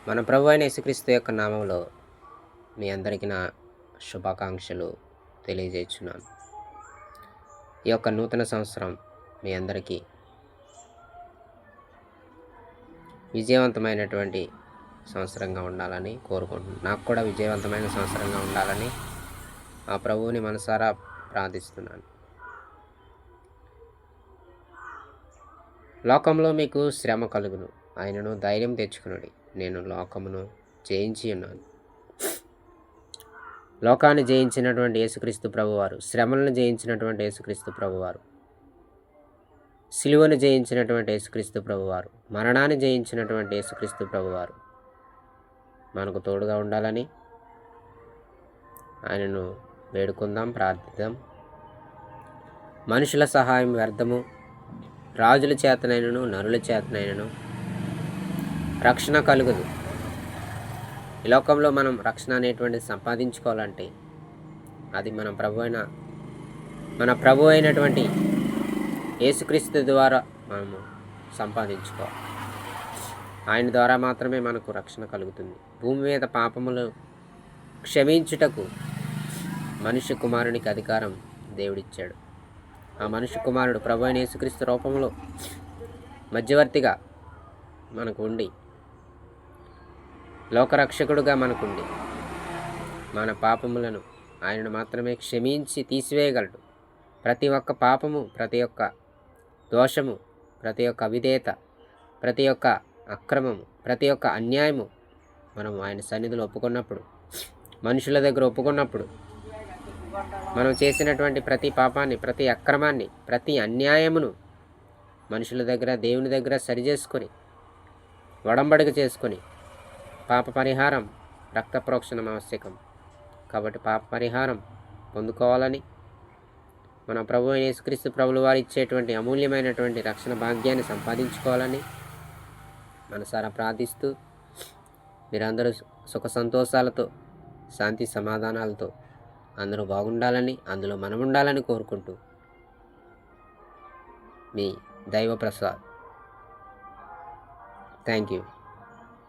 మన ప్రభు అయిన యేసుక్రీస్తు యొక్క నామంలో మీ అందరికీ నా శుభాకాంక్షలు తెలియజేస్తున్నాను. ఈ యొక్క నూతన సంవత్సరం మీ అందరికీ విజయవంతమైనటువంటి సంవత్సరంగా ఉండాలని కోరుకుంటున్నాను. నాకు కూడా విజయవంతమైన సంవత్సరంగా ఉండాలని ఆ ప్రభువుని మనసారా ప్రార్థిస్తున్నాను. లోకంలో మీకు శ్రమ కలుగును, ఆయనను ధైర్యం తెచ్చుకునుడి, నేను లోకమును జయించి ఉన్నాను. లోకాన్ని జయించినటువంటి యేసుక్రీస్తు ప్రభువారు, శ్రమలను జయించినటువంటి యేసుక్రీస్తు ప్రభువారు, సిలువను జయించినటువంటి యేసుక్రీస్తు ప్రభువారు, మరణాన్ని జయించినటువంటి యేసుక్రీస్తు ప్రభువారు మనకు తోడుగా ఉండాలని ఆయనను వేడుకుందాం, ప్రార్థిద్దాం. మనుషుల సహాయం వ్యర్థము, రాజుల చేతనైనను నరుల చేతనైనను రక్షణ కలుగదు. ఈ లోకంలో మనం రక్షణ అనేటువంటిది సంపాదించుకోవాలంటే అది మన ప్రభు అయినటువంటి యేసుక్రీస్తు ద్వారా మనము సంపాదించుకోవాలి. ఆయన ద్వారా మాత్రమే మనకు రక్షణ కలుగుతుంది. భూమి మీద పాపములు క్షమించుటకు మనుష్య కుమారునికి అధికారం దేవుడిచ్చాడు. ఆ మనుష్య కుమారుడు ప్రభు అయిన యేసుక్రీస్తు రూపంలో మధ్యవర్తిగా మనకు ఉండి, లోకరక్షకుడుగా మనకుండి, మన పాపములను ఆయనను మాత్రమే క్షమించి తీసివేయగలడు. ప్రతి ఒక్క పాపము, ప్రతి ఒక్క దోషము, ప్రతి ఒక్క అవిధేయత, ప్రతి ఒక్క అక్రమము, ప్రతి ఒక్క అన్యాయము మనం ఆయన సన్నిధిలో ఒప్పుకున్నప్పుడు, మనుషుల దగ్గర ఒప్పుకున్నప్పుడు, మనం చేసినటువంటి ప్రతి పాపాన్ని, ప్రతి అక్రమాన్ని, ప్రతి అన్యాయమును మనుషుల దగ్గర, దేవుని దగ్గర సరిచేసుకొని, ఒడంబడిక చేసుకొని, పాప పరిహారం, రక్త ప్రోక్షణం ఆవశ్యకం. కాబట్టి పాప పరిహారం పొందుకోవాలని, మన ప్రభు అయిన యేసుక్రీస్తు ప్రభుల వారు ఇచ్చేటువంటి అమూల్యమైనటువంటి రక్షణ భాగ్యాన్ని సంపాదించుకోవాలని మనసారా ప్రార్థిస్తూ, మీరందరూ సుఖ సంతోషాలతో, శాంతి సమాధానాలతో అందరూ బాగుండాలని, అందులో మనం ఉండాలని కోరుకుంటూ మీ దైవ ప్రసాద్. Thank you.